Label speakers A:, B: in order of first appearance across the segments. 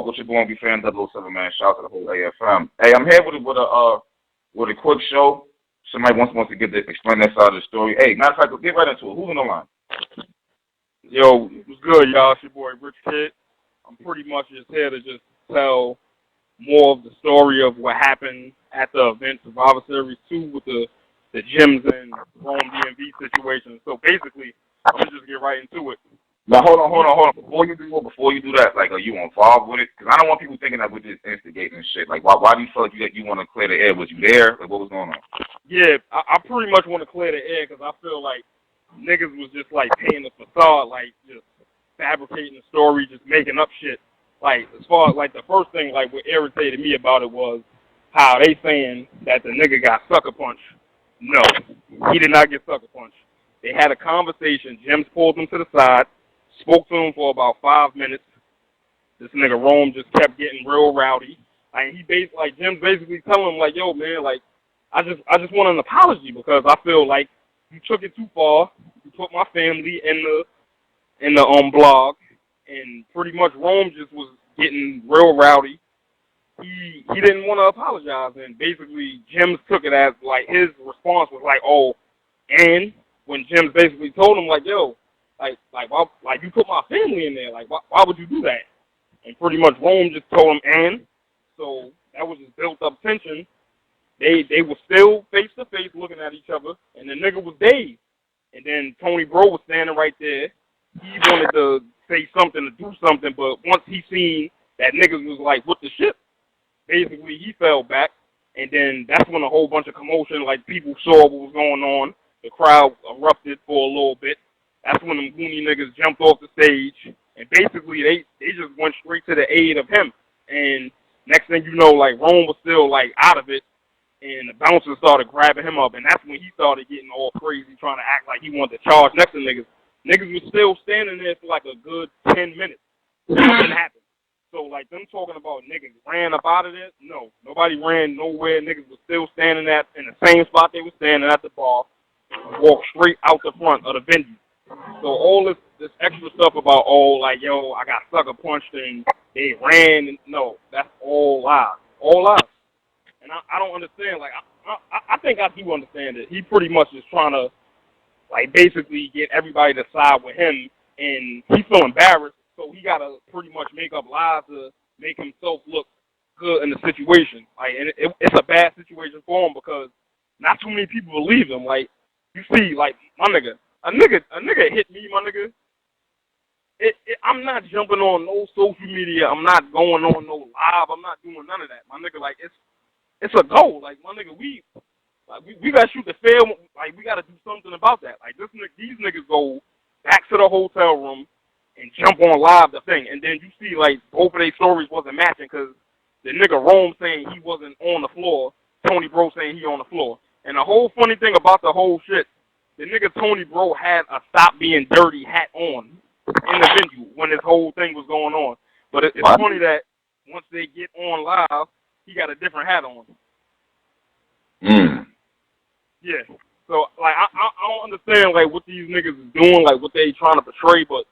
A: Talk with your boy, be fan 007, man. Shout out to the whole AFM. Hey, I'm here with a quick show. Somebody wants to explain that side of the story. Hey, matter of fact, get right into it. Who's on the line?
B: Yo, what's good, y'all? It's your boy, Rich Kid. I'm pretty much just here to just tell more of the story of what happened at the event Survivor Series 2 with the Jimz and Rome DMV situation. So basically, I'm going to just get right into it.
A: Now, hold on. Before you do that, like, are you involved with it? Because I don't want people thinking that we're just instigating and shit. Like, why do you feel like you want to clear the air? Was you there? Like, what was going on?
B: Yeah, I pretty much want to clear the air because I feel like niggas was just, like, painting a facade, like, just fabricating the story, just making up shit. Like, as far as, like, the first thing, like, what irritated me about it was how they saying that the nigga got sucker punched. No, he did not get sucker punched. They had a conversation. Jimz pulled him to the side, spoke to him for about 5 minutes. This nigga Rome just kept getting real rowdy. Like, Jimz basically telling him, like, yo, man, like, I just want an apology because I feel like you took it too far. You put my family in the blog, and pretty much Rome just was getting real rowdy. He didn't want to apologize, and basically Jimz took it as, like, his response was like, oh, and when Jimz basically told him, like, yo, like why, like, you put my family in there, like, why would you do that? And pretty much Rome just told him, and so that was just built up tension. They were still face to face looking at each other, and the nigga was dazed. And then Tony Bro was standing right there. He wanted to say something, to do something, but once he seen that niggas was like, what the shit? Basically, he fell back, and then that's when a whole bunch of commotion, like, people saw what was going on. The crowd erupted for a little bit. That's when them goony niggas jumped off the stage, and basically they just went straight to the aid of him. And next thing you know, like, Rome was still, like, out of it, and the bouncers started grabbing him up, and that's when he started getting all crazy, trying to act like he wanted to charge next to niggas. Niggas was still standing there for, like, a good 10 minutes. Nothing happened. So, like, them talking about niggas ran up out of there, no. Nobody ran nowhere. Niggas was still standing in the same spot they were standing at the bar, walked straight out the front of the venue. So all this extra stuff about, oh, like, yo, I got sucker punched and they ran, and no, that's all lies. All lies. And I don't understand. Like, I think I do understand it. He pretty much is trying to, like, basically get everybody to side with him, and he feel embarrassed. So he got to pretty much make up lies to make himself look good in the situation. Like, and it's a bad situation for him because not too many people believe him. Like, you see, like, my nigga, a nigga hit me, my nigga. I'm not jumping on no social media. I'm not going on no live. I'm not doing none of that, my nigga. Like, it's a goal. Like, my nigga, we got to shoot the film. Like, we got to do something about that. Like, these niggas go back to the hotel room and jump on live the thing. And then you see, like, both of their stories wasn't matching because the nigga Rome saying he wasn't on the floor, Tony Bro saying he on the floor. And the whole funny thing about the whole shit, the nigga Tony Bro had a Stop Being Dirty hat on in the venue when this whole thing was going on. But it's funny that once they get on live, he got a different hat on. Yeah. So, like, I don't understand, like, what these niggas is doing, like, what they trying to portray, but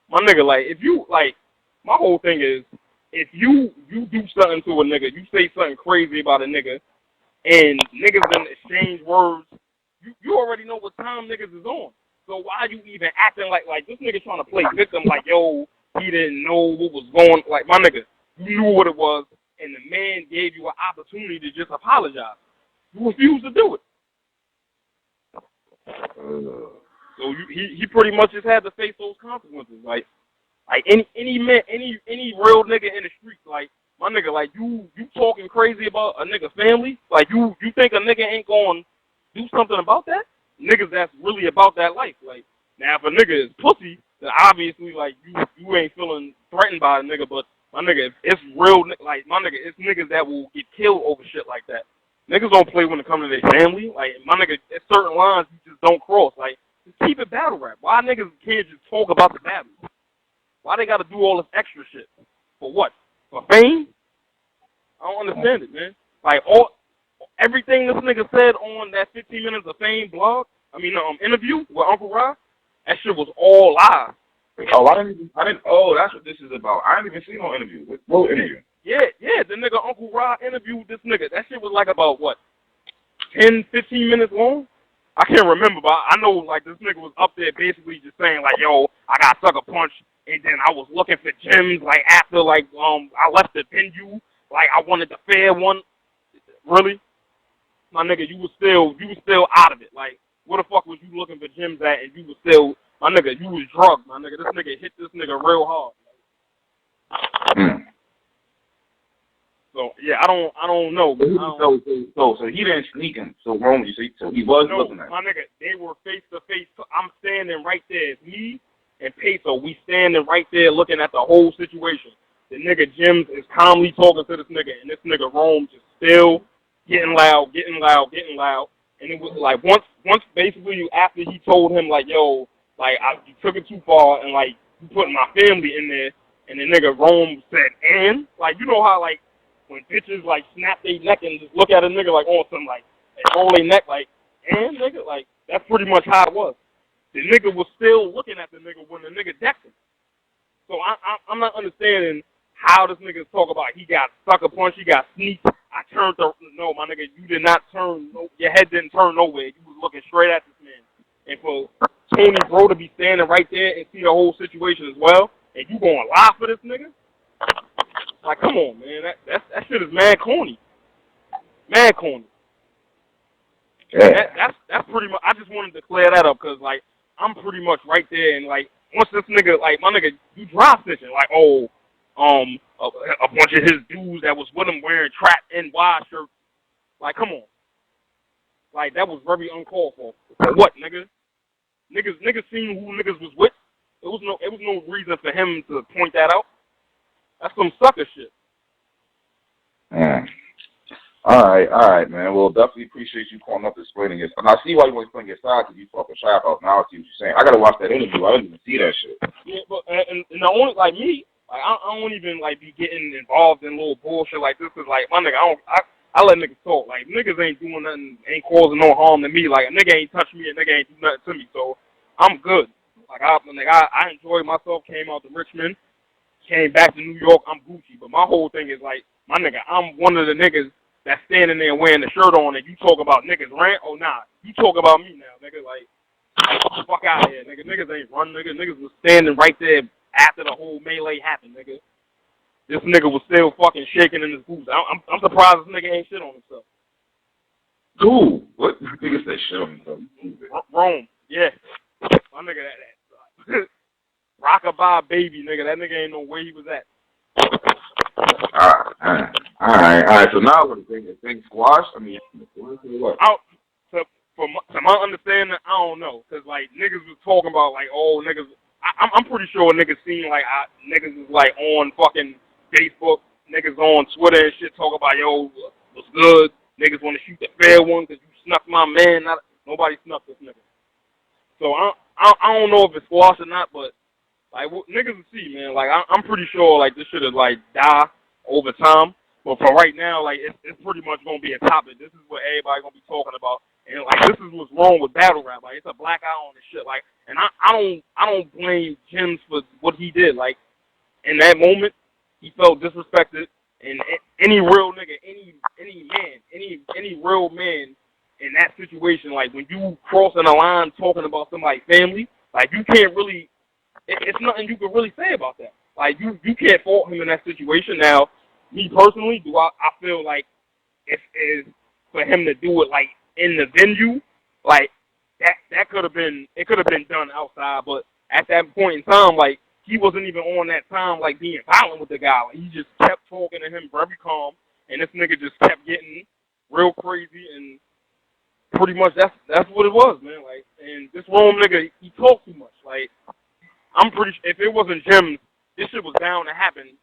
B: my nigga, like, if you, like, my whole thing is, if you do something to a nigga, you say something crazy about a nigga, and niggas then exchange words, you already know what time niggas is on. So why you even acting like this nigga trying to play victim, like, yo, he didn't know what was going, like, my nigga, you knew what it was, and the man gave you an opportunity to just apologize. You refused to do it. So he pretty much just had to face those consequences. Like any man, any real nigga in the streets, like, my nigga, like, you talking crazy about a nigga family? Like, you think a nigga ain't gonna do something about that? Niggas that's really about that life. Like, now if a nigga is pussy, then obviously, like, you ain't feeling threatened by a nigga, but my nigga, if it's real, like, my nigga, it's niggas that will get killed over shit like that. Niggas don't play when it comes to their family. Like, my nigga, there's certain lines you just don't cross. Like, just keep it battle rap. Why niggas can't just talk about the battle? Why they gotta do all this extra shit? For what? For fame? I don't understand it, man. Like, everything this nigga said on that 15 Minutes of Fame blog, interview with Uncle Rob, that shit was all lies.
A: Oh, oh, that's what this is about. I didn't even see no interview. What interview?
B: Yeah, the nigga Uncle Rod interviewed this nigga. That shit was like about, what, 10, 15 minutes long? I can't remember, but I know, like, this nigga was up there basically just saying, like, yo, I got sucker punch, and then I was looking for Jimz, like, after, like, I left the venue, like, I wanted the fair one. Really? My nigga, you was still out of it. Like, where the fuck was you looking for Jimz at, and you was still, my nigga, you was drugged, my nigga. This nigga hit this nigga real hard. So yeah, I don't know.
A: So he didn't sneak him. So wrong, you see? So he was looking at him.
B: My nigga, they were face to face. I'm standing right there. It's me and Peso. We standing right there looking at the whole situation. The nigga Jimz is calmly talking to this nigga, and this nigga Rome just still getting loud. And it was like once basically after he told him like, yo, like you took it too far, and like you putting my family in there, and the nigga Rome said, and like you know how like when bitches like snap their neck and just look at a nigga like on some like and roll their neck like, and nigga, like that's pretty much how it was. The nigga was still looking at the nigga when the nigga decked him. So I'm not understanding how this nigga talk about he got sucker punch, he got sneaked. I turned no, my nigga, you did not turn. No, your head didn't turn nowhere. You was looking straight at this man. And for Tony Bro to be standing right there and see the whole situation as well, and you gonna lie for this nigga? Like, come on, man. That shit is mad corny. Mad corny.
A: Yeah.
B: That's pretty much. I just wanted to clear that up because like I'm pretty much right there, and like once this nigga, like my nigga, you drop stitching, like a bunch of his dudes that was with him wearing Trap NY shirts. Like, come on. Like that was very uncalled for. For what, nigga? Niggas seen who niggas was with. It was no reason for him to point that out. That's some sucker shit.
A: Yeah. All right, man. Well, definitely appreciate you calling up and explaining it. And I see why you want to explain your side because you fucking shy about. Now I see what you're saying. I gotta watch that interview. I didn't even see that shit.
B: Yeah, but and the only like me, like I don't even like be getting involved in little bullshit like this. Cause like my nigga, I let niggas talk. Like niggas ain't doing nothing, ain't causing no harm to me. Like a nigga ain't touch me, a nigga ain't do nothing to me. So I'm good. Like I enjoyed myself. Came out to Richmond, came back to New York. I'm Gucci. But my whole thing is like my nigga, I'm one of the niggas that's standing there wearing the shirt on and you talk about niggas rant or nah. You talk about me now, nigga. Like, fuck out of here, nigga. Niggas ain't run, nigga. Niggas was standing right there after the whole melee happened, nigga. This nigga was still fucking shaking in his boots. I'm surprised this nigga ain't shit on himself.
A: Cool. What? Nigga said shit on himself.
B: Rome, yeah. My nigga, that rockabye baby, nigga. That nigga ain't know where he was at.
A: All right. So now what? The thing squashed? I mean, what?
B: To my understanding, I don't know, cause like niggas was talking about like, oh niggas. I'm pretty sure niggas seen like niggas is like on fucking Facebook, niggas on Twitter and shit talking about yo what's good. Niggas want to shoot the fair one cause you snuck my man. Nobody snuck this nigga. So I don't know if it's squashed or not, but like niggas will see, man. Like I'm pretty sure like this should have like die over time. But for right now, like it's pretty much gonna be a topic. This is what everybody gonna be talking about, and like this is what's wrong with battle rap. Like it's a black eye on this shit. Like, and I don't blame Jimz for what he did. Like in that moment, he felt disrespected, and any real nigga, any real man in that situation, like when you crossing a line talking about somebody's family, like you can't really. It's nothing you can really say about that. Like you can't fault him in that situation. Now, me personally, I feel like it is for him to do it like in the venue, like that could have been done outside. But at that point in time, like he wasn't even on that time like being violent with the guy. Like, he just kept talking to him very calm, and this nigga just kept getting real crazy, and pretty much that's what it was, man. Like, and this Rome nigga, he talked too much. Like, I'm pretty sure if it wasn't Jimz, this shit was bound to happen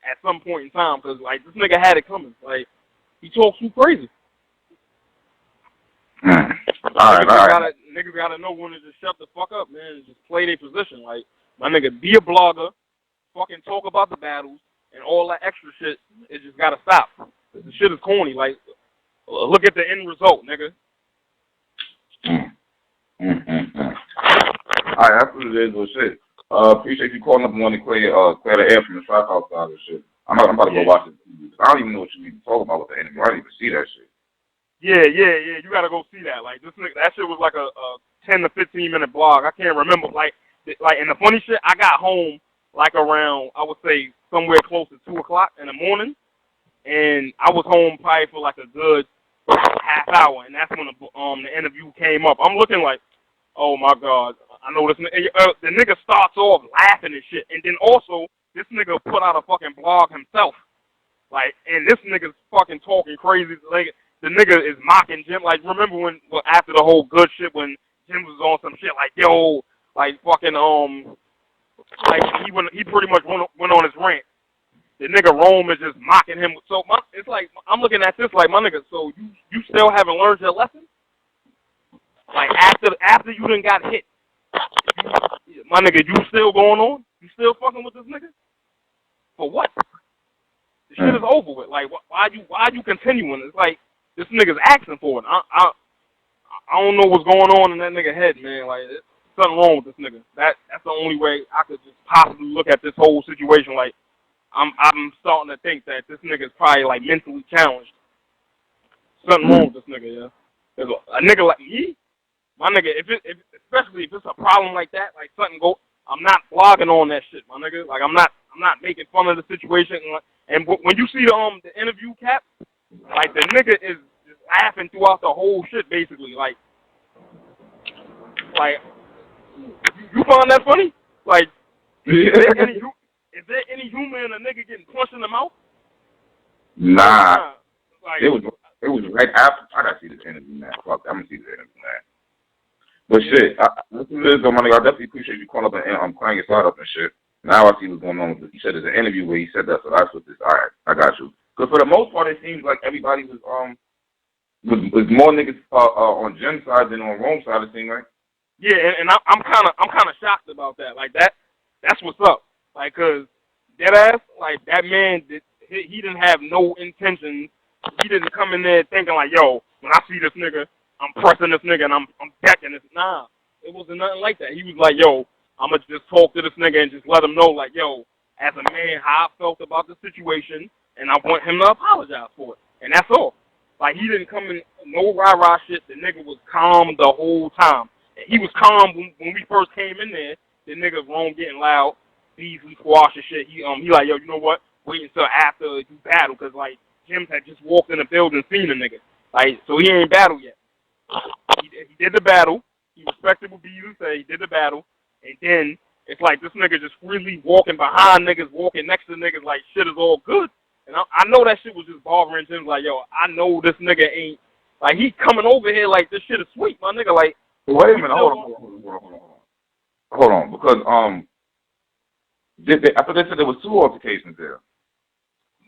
B: at some point in time, because, like, this nigga had it coming. Like, he talks too crazy.
A: All right.
B: Niggas gotta know when to just shut the fuck up, man, and just play their position. Like, my nigga, be a blogger, fucking talk about the battles, and all that extra shit, it just gotta stop. The shit is corny. Like, look at the end result, nigga.
A: All right, that's what it is. Well, shit. Appreciate you calling up and wanting to clear the air from the trap outside and shit. I'm about to go watch it. I don't even know what you even talking about with the interview. I didn't even see that shit.
B: Yeah. You gotta go see that. Like this nigga, that shit was like a 10 to 15 minute blog. I can't remember. Like, and the funny shit, I got home like around, I would say somewhere close to 2 o'clock in the morning, and I was home probably for like a good half hour, and that's when the interview came up. I'm looking like, oh my god, I know this. The nigga starts off laughing and shit, and then also this nigga put out a fucking blog himself, like, and this nigga's fucking talking crazy. Like the nigga is mocking Jim. Like remember when after the whole good shit when Jim was on some shit like yo, like fucking like he pretty much went on his rant. The nigga Rome is just mocking him. So it's like I'm looking at this like my nigga. So you still haven't learned your lesson? Like after you done got hit, my nigga, you still going on? You still fucking with this nigga? For what? The shit is over with. Like why you continuing? It's like this nigga's asking for it. I don't know what's going on in that nigga head, man. Like there's something wrong with this nigga. That's the only way I could just possibly look at this whole situation. Like I'm starting to think that this nigga's probably like mentally challenged. Something wrong with this nigga, yeah. There's a nigga like me, my nigga. Especially if it's a problem like that, like something I'm not blogging on that shit, my nigga. Like I'm not making fun of the situation. And when you see the interview cap, like the nigga is just laughing throughout the whole shit, basically. Like you find that funny? Like is there any humor in a nigga getting punched in the mouth?
A: Nah.
B: Like,
A: it was right after. I gotta see this interview, man. Fuck, I'm gonna see this interview, man. But shit, listen to this, though, my nigga. I definitely appreciate you calling up and crying your side up and shit. Now I see what's going on with this. He said there's an interview where he said that, so that's what this. All right, I got you. Because for the most part, it seems like everybody was more niggas on Jim's side than on Rome's side. It seemed like.
B: Yeah, and I'm kind of shocked about that. Like that's what's up. Like, cause deadass, like that man, he didn't have no intentions. He didn't come in there thinking like, yo, when I see this nigga, I'm pressing this nigga and I'm decking this. Nah, it wasn't nothing like that. He was like, yo, I'ma just talk to this nigga and just let him know, like, yo, as a man, how I felt about the situation, and I want him to apologize for it. And that's all. Like, he didn't come in no rah-rah shit. The nigga was calm the whole time. And he was calm when we first came in there. The nigga Rome getting loud. Beasley squash and shit. He like, yo, you know what? Wait until after you battle, because, like, Jimz had just walked in the building and seen the nigga. Like, so he ain't battled yet. He did the battle. He respected what Beasley said. He did the battle. And then it's like this nigga just freely walking behind niggas, walking next to niggas like shit is all good. And I know that shit was just bothering Jimz. Like, yo, I know this nigga ain't, like, he coming over here like this shit is sweet, my nigga. Like,
A: wait a minute, hold on, because I thought they said there was 2 altercations there.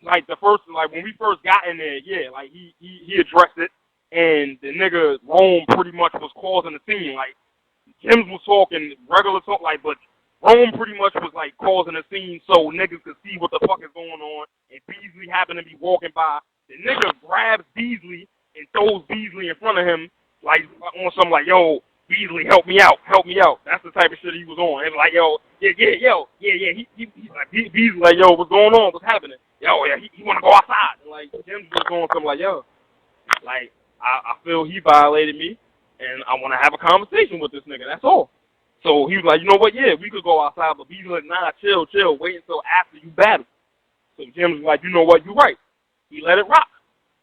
B: Like the first, like when we first got in there, yeah, like he addressed it, and the nigga Rome pretty much was causing the scene. Like Jimz was talking regular talk, like, but Rome pretty much was like causing a scene so niggas could see what the fuck is going on. And Beasley happened to be walking by. The nigga grabs Beasley and throws Beasley in front of him, like on some like, yo, Beasley, help me out. That's the type of shit he was on. And like, yo, yeah. He like Beasley, like, yo, what's going on? What's happening? Yo, yeah, he want to go outside. And like Jimz was going something like, yo, like I feel he violated me, and I want to have a conversation with this nigga. That's all. So he was like, you know what? Yeah, we could go outside, but Beasley like, nah, chill, wait until after you battle. So Jimz was like, you know what? You're right. He let it rock.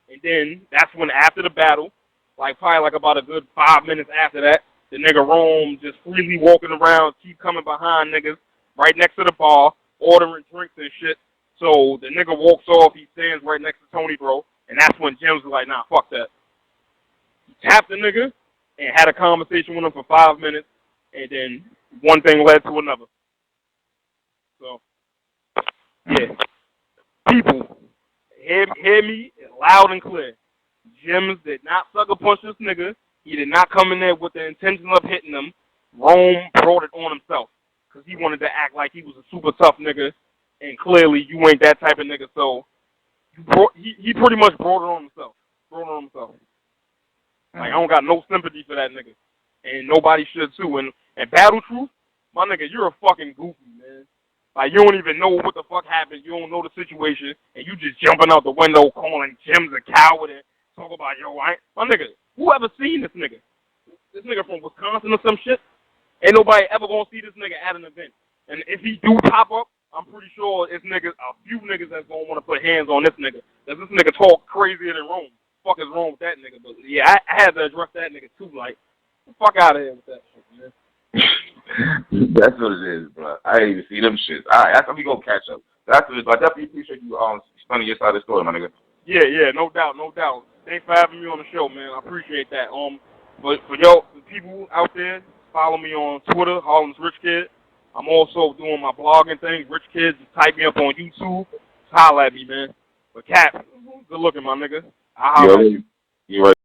B: And then that's when after the battle, like probably like about a good 5 minutes after that, the nigga Rome just freely walking around, keep coming behind niggas right next to the bar, ordering drinks and shit. So the nigga walks off, he stands right next to Tony Bro, and that's when Jimz was like, nah, fuck that. He tapped the nigga and had a conversation with him for 5 minutes, and then one thing led to another. So, yeah. People, hear me loud and clear. Jimz did not sucker punch this nigga. He did not come in there with the intention of hitting him. Rome brought it on himself because he wanted to act like he was a super tough nigga, and clearly you ain't that type of nigga. So he pretty much brought it on himself. Like, I don't got no sympathy for that nigga, and nobody should too. And Battle Truth, my nigga, you're a fucking goofy, man. Like, you don't even know what the fuck happened. You don't know the situation, and you just jumping out the window calling Jimz a coward and talk about, yo, my nigga, who ever seen this nigga? This nigga from Wisconsin or some shit? Ain't nobody ever gonna see this nigga at an event. And if he do pop up, I'm pretty sure it's niggas, a few niggas that's gonna want to put hands on this nigga. Cause this nigga talk crazier than Rome. Fuck is wrong with that nigga? But yeah, I had to address that nigga too. Like, the fuck out of here with that shit, man.
A: That's what it is, bro. I didn't even see them shits. That's how we gonna catch up. That's what it is. I definitely appreciate you spending your side of the story, my nigga.
B: Yeah, no doubt. Thanks for having me on the show, man. I appreciate that. But for y'all, the people out there, follow me on Twitter, Harlem's Rich Kid. I'm also doing my blogging thing, Rich Kid. Just type me up on YouTube. Just holla at me, man. But Cap, good looking, my nigga. I'll holla at you.
A: You right.